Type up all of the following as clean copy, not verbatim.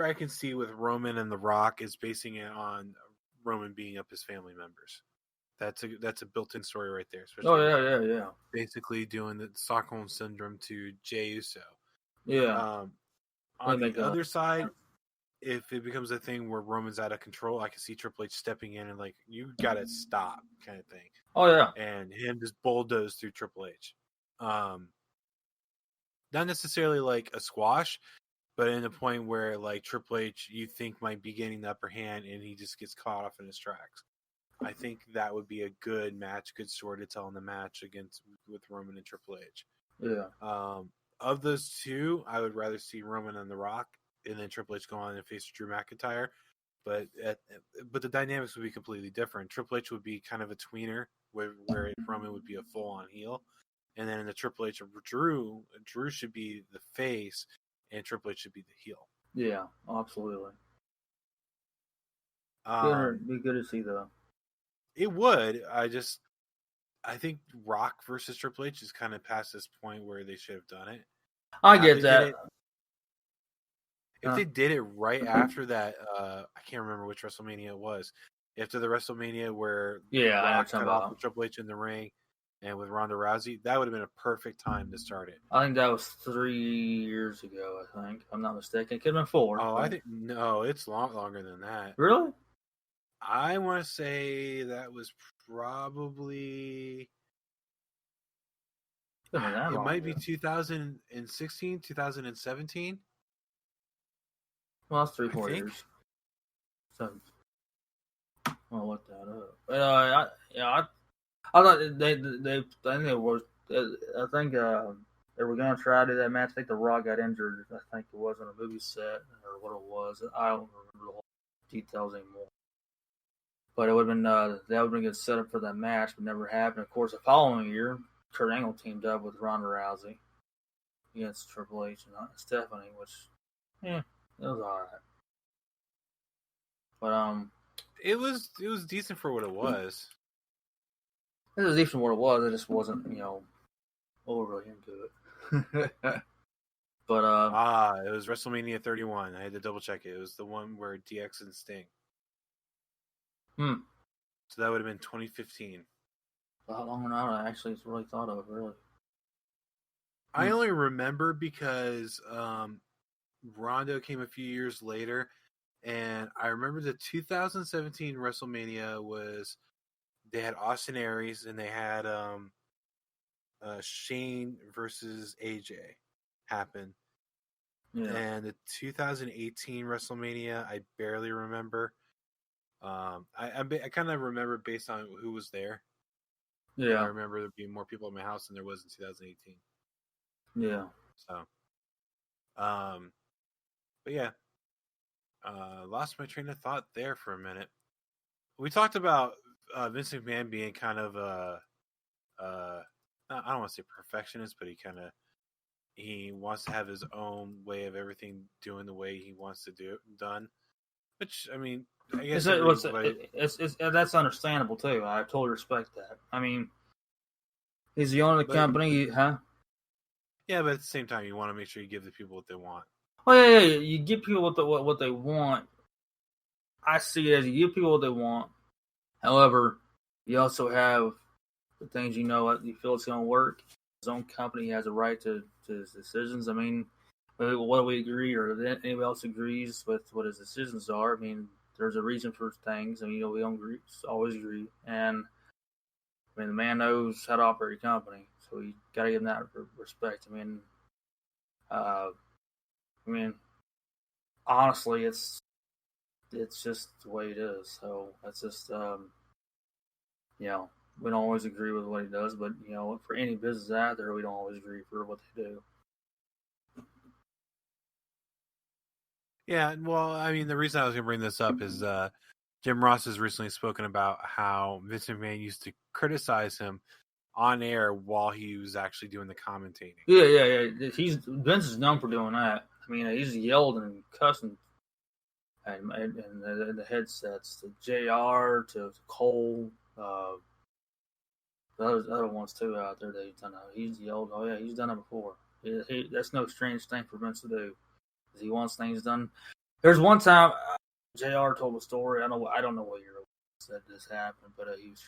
I can see with Roman and The Rock is basing it on Roman beating up his family members. That's a built-in story right there. Especially yeah. Basically doing the Stockholm syndrome to Jey Uso. Yeah. On the other side, if it becomes a thing where Roman's out of control, I can see Triple H stepping in and like, you gotta stop, kind of thing. Oh yeah. And him just bulldoze through Triple H. Not necessarily like a squash, but in a point where like Triple H you think might be getting the upper hand and he just gets caught off in his tracks. I think that would be a good match, good story to tell in the match with Roman and Triple H. Yeah. Of those two, I would rather see Roman and The Rock, and then Triple H go on and face Drew McIntyre. But the dynamics would be completely different. Triple H would be kind of a tweener, where Roman would be a full-on heel. And then in the Triple H of Drew should be the face, and Triple H should be the heel. Yeah, absolutely. Be good to see though. It would. I think Rock versus Triple H is kind of past this point where they should have done it. I get that. If they did it right after that, I can't remember which WrestleMania it was. After the WrestleMania where Rock cut off with Triple H in the ring and with Ronda Rousey, that would have been a perfect time to start it. I think that was 3 years ago, I think. If I'm not mistaken. It could have been 4. Oh, I think no, it's longer than that. Really? I want to say that was probably... It might be 2016, 2017. Well, that's 3-4 years. So, I'll look that up. But I thought they were going to try to do that match. I think The Rock got injured. I think it was on a movie set or what it was. I don't remember the whole details anymore. But it would have been that would have been a good setup for that match, but never happened. Of course, the following year, Kurt Angle teamed up with Ronda Rousey against Triple H and Stephanie, which it was alright. But it was decent for what it was. It was decent for what it was. It just wasn't overly into it. But it was WrestleMania 31. I had to double check it. It was the one where DX and Sting. So that would have been 2015. A lot longer than I actually really thought of, really. I only remember because Rondo came a few years later, and I remember the 2017 WrestleMania was they had Austin Aries and they had Shane versus AJ happen. Yeah. And the 2018 WrestleMania, I barely remember. I kind of remember based on who was there. Yeah, I remember there being more people in my house than there was in 2018. Yeah. So, but yeah, lost my train of thought there for a minute. We talked about Vince McMahon being kind of I don't want to say perfectionist, but he wants to have his own way of everything doing the way he wants to do it done. Which, I mean, I guess that's understandable too. I totally respect that. I mean, he's the owner of the company, huh? Yeah, but at the same time, you want to make sure you give the people what they want. Oh yeah. You give people what they want. I see it as you give people what they want. However, you also have the things you feel it's going to work. His own company has a right to his decisions. I mean, whether we agree or anybody else agrees with what his decisions are, I mean, there's a reason for things. I mean, we don't always agree. And, I mean, the man knows how to operate a company, so you got to give him that respect. I mean, honestly, it's just the way it is. So, that's just, we don't always agree with what he does, but, for any business out there, we don't always agree for what they do. Yeah, well, I mean, the reason I was going to bring this up is Jim Ross has recently spoken about how Vince McMahon used to criticize him on air while he was actually doing the commentating. Yeah. Vince is known for doing that. I mean, he's yelled and cussing and the headsets to JR, to Cole, the other ones too out there that he's done. He's yelled. Oh yeah, he's done it before. That's no strange thing for Vince to do. He wants things done. There's one time JR told a story. I don't know what year it was that this happened, but he was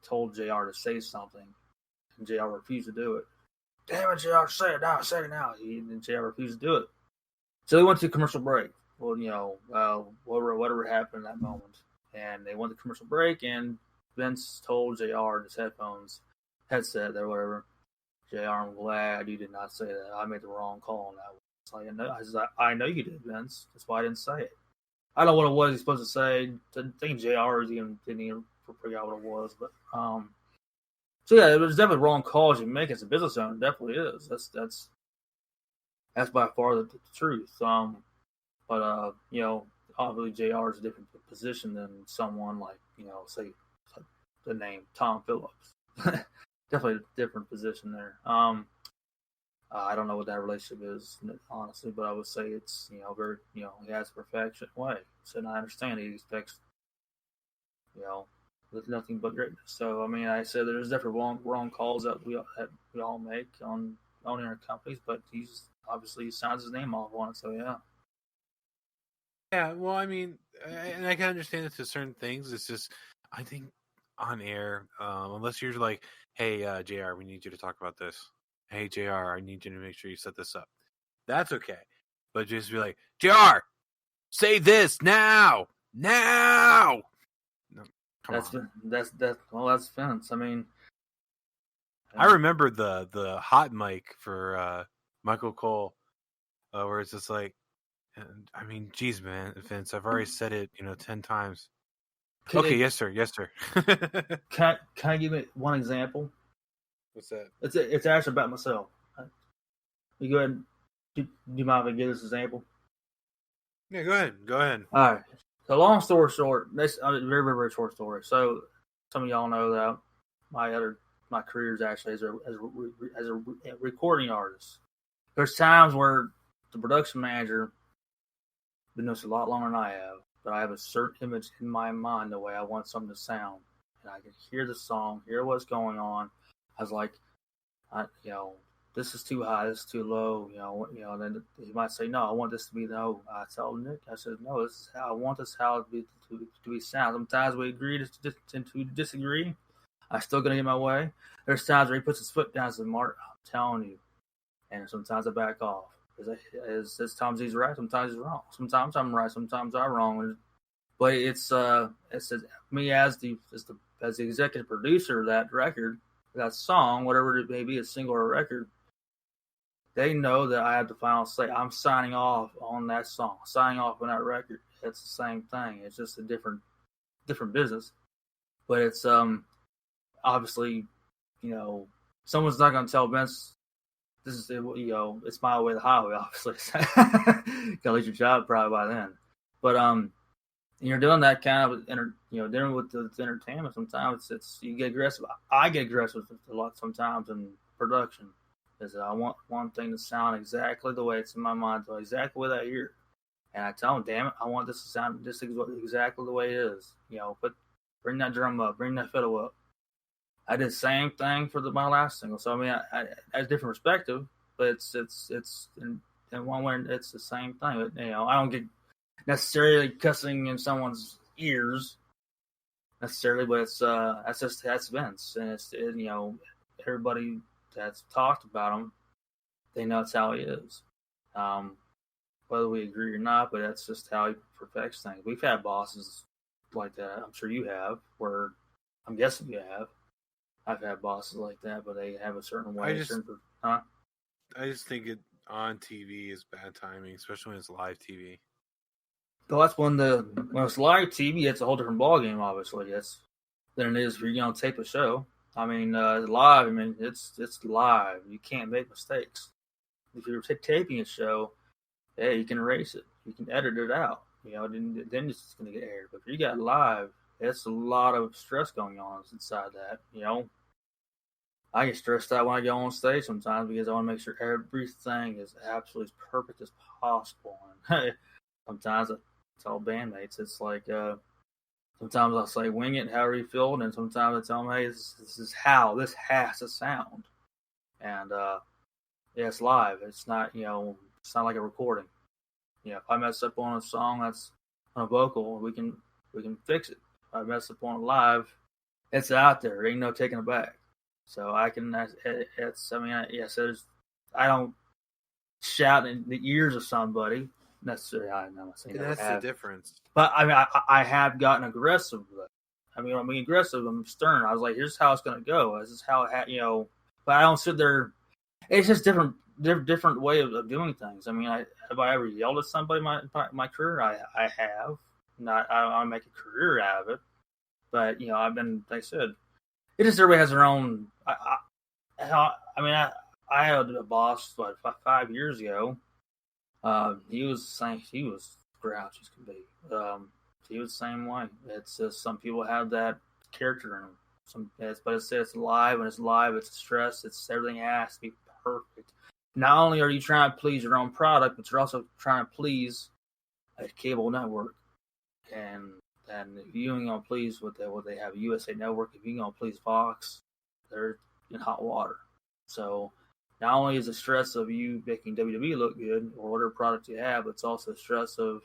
told JR to say something, and JR refused to do it. Damn it, JR, say it now, say it now. And JR refused to do it. So they went to commercial break. Well, whatever happened in that moment. And they went to commercial break, and Vince told JR in his headset or whatever, JR, I'm glad you did not say that. I made the wrong call on that one. I know you did, Vince. That's why I didn't say it. I don't know what it was he's supposed to say. I think JR didn't even figure out what it was. But so yeah, it was definitely wrong calls you make as a business owner. It definitely is. That's by far the truth. But obviously JR is a different position than someone like say the name Tom Phillips. Definitely a different position there. I don't know what that relationship is, honestly, but I would say it's, very, he has a perfection way. So I understand he expects, with nothing but greatness. So, I mean, I said there's different wrong calls that we all make on owning our companies, but he signs his name off on it. So, yeah. Yeah, well, I mean, and I can understand it to certain things. It's just, I think on air, unless you're like, hey, JR, we need you to talk about this. Hey, JR, I need you to make sure you set this up. That's okay. But just be like, JR, say this now. Now. No, that's Vince. I mean, I remember the hot mic for Michael Cole, where it's just like, I mean, geez, man, Vince, I've already said it, 10 times. Okay, yes, sir. Can I give it one example? What's that? It's actually about myself. You go ahead. Do you mind if I give this example? Yeah, go ahead. All right. So, long story short, this very, very, very short story. So, some of y'all know that my career is actually as a recording artist. There's times where the production manager been doing this a lot longer than I have, but I have a certain image in my mind the way I want something to sound, and I can hear the song, hear what's going on. I was like, this is too high, this is too low, and then he might say, no, I want this to be low. I tell Nick, I said, no, this is how I want this how to be sound. Sometimes we agree to disagree. I'm still going to get my way. There's times where he puts his foot down and says, Mark, I'm telling you. And sometimes I back off. Sometimes he's right, sometimes he's wrong. Sometimes I'm right, sometimes I'm wrong. But it's me as the executive producer of that record, that song, whatever it may be, a single or a record, they know that I have the final say. I'm signing off on that song, signing off on that record. It's the same thing. It's just a different business. But it's obviously, someone's not going to tell Vince, this is, it's my way, the highway, obviously. Gotta lose your job probably by then. But you're doing that kind of, dealing with the entertainment. Sometimes it's you get aggressive. I get aggressive a lot sometimes in production. Is I want one thing to sound exactly the way it's in my mind, exactly the way I hear it. And I tell them, damn it, I want this to sound just exactly the way it is. Bring that drum up, bring that fiddle up. I did the same thing for my last single. So I mean, I a different perspective, but it's in one way it's the same thing. But, I don't get necessarily cussing in someone's ears necessarily, but it's that's Vince, and everybody that's talked about him, they know it's how he is. Whether we agree or not, but that's just how he perfects things. We've had bosses like that. I'm sure you have. Where I'm guessing you have. I've had bosses like that, but they have a certain way. I just think it on TV is bad timing, especially when it's live TV. Well, that's when it's live TV, it's a whole different ballgame, obviously. Than it is if you're going to tape a show. I mean, live. I mean, it's live. You can't make mistakes. If you're taping a show, hey, you can erase it. You can edit it out. Then it's going to get aired. But if you got live, it's a lot of stress going on inside that. I get stressed out when I go on stage sometimes because I want to make sure everything is absolutely as perfect as possible. And sometimes I tell bandmates, it's like sometimes I'll say wing it however you feel, and then sometimes I tell them, hey, this is how this has to sound. And it's live. It's not it's not like a recording. If I mess up on a song that's on a vocal, we can fix it. If I mess up on it live, it's out there. There ain't no taking it back. So I can. I don't shout in the ears of somebody necessarily. I'm not saying that's the difference. But I mean, I have gotten aggressive with it. I mean, I'm being aggressive. I'm stern. I was like, "Here's how it's going to go. This is how it But I don't sit there. It's just different way of doing things. I mean, have I ever yelled at somebody in my career? I have. Not. I don't make a career out of it. But I've been. Like I said, it just everybody has their own. I had a boss 5 years ago. He was grouchy as could be. He was the same way. It's just some people have that character in them. But it's live, and it's live. It's stress. It's everything has to be perfect. Not only are you trying to please your own product, but you're also trying to please a cable network. And if you ain't gonna please what they have, a USA Network, if you ain't gonna please Fox, they're in hot water. So not only is the stress of you making WWE look good or whatever product you have, it's also the stress of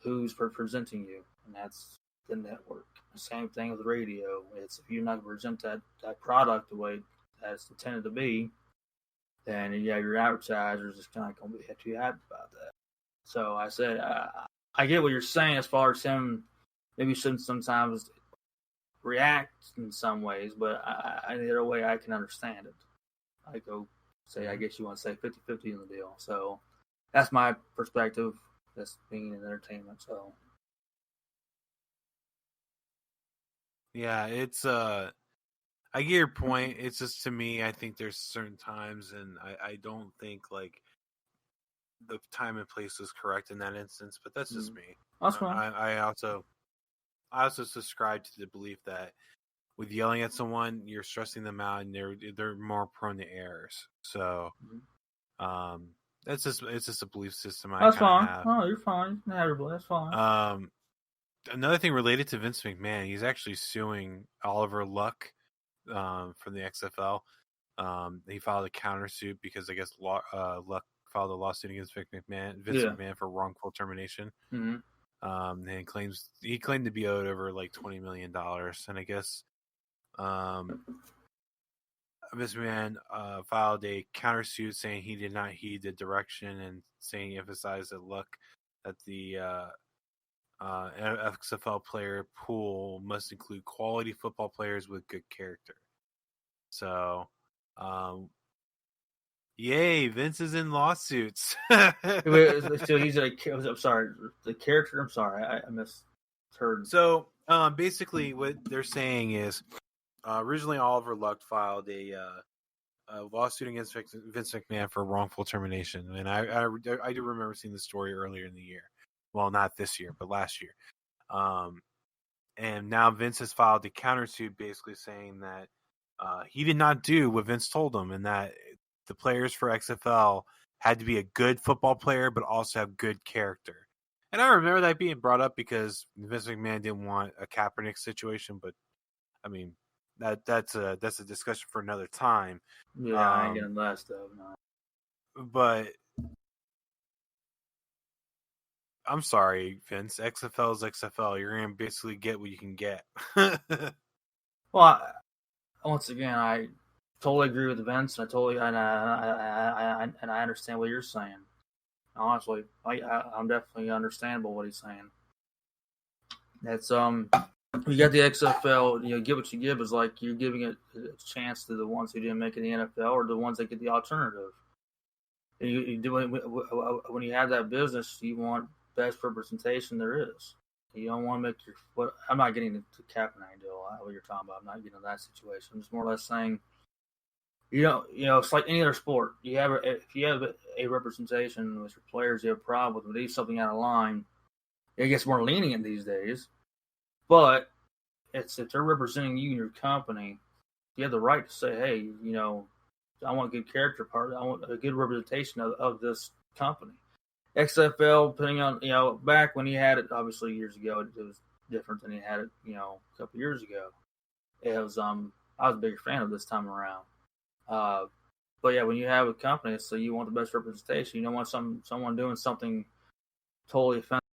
who's presenting you, and that's the network. The same thing with radio. It's if you're not going to present that product the way that's intended to be, then your advertisers is kind of going to be too happy about that. So I said, I get what you're saying as far as him maybe shouldn't sometimes react in some ways, but the other way I can understand it. I go say, I guess you want to say 50-50 in the deal. So that's my perspective. That's being in entertainment. So yeah, it's I get your point. It's just, to me, I think there's certain times, and I don't think like the time and place is correct in that instance. But that's just me. That's fine. I also subscribe to the belief that with yelling at someone, you're stressing them out, and they're more prone to errors. So, it's just a belief system I kind of have. Oh, you're fine. That's fine. Another thing related to Vince McMahon, he's actually suing Oliver Luck from the XFL. He filed a countersuit because I guess Luck filed a lawsuit against Vince McMahon for wrongful termination. Mm-hmm. And he claimed to be owed over like $20 million, and I guess Vince McMahon filed a countersuit saying he did not heed the direction, and saying he emphasized that the XFL player pool must include quality football players with good character. So, yay, Vince is in lawsuits. So he's I'm sorry, the character. I'm sorry, I misheard. So, basically, what they're saying is, originally Oliver Luck filed a lawsuit against Vince McMahon for wrongful termination, and I do remember seeing the story earlier in the year. Well, not this year, but last year. And now Vince has filed a countersuit, basically saying that he did not do what Vince told him, and that the players for XFL had to be a good football player, but also have good character. And I remember that being brought up because Vince McMahon didn't want a Kaepernick situation, but I mean, that's a discussion for another time. Yeah, I ain't getting that stuff. No. But I'm sorry, Vince. XFL is XFL. You're gonna basically get what you can get. Well, once again, I totally agree with Vince. I understand what you're saying. Honestly, I'm definitely understandable what he's saying. It's you got the XFL. Get what you give is like you're giving it a chance to the ones who didn't make it in the NFL or the ones that get the alternative. You do when you have that business, you want best representation there is. You don't want to make your. I'm not getting into Kaepernick deal. What you're talking about, I'm not getting into that situation. I'm just more or less saying, it's like any other sport. If you have a representation with your players, you have a problem with them. Leave something out of line. It gets more lenient these days, but if they're representing you and your company, you have the right to say, hey, I want a good character part. I want a good representation of this company. XFL, depending on, back when he had it, obviously years ago, it was different than he had it, a couple years ago. It was, I was a bigger fan of this time around. But yeah, when you have a company, so you want the best representation. You don't want someone doing something totally offensive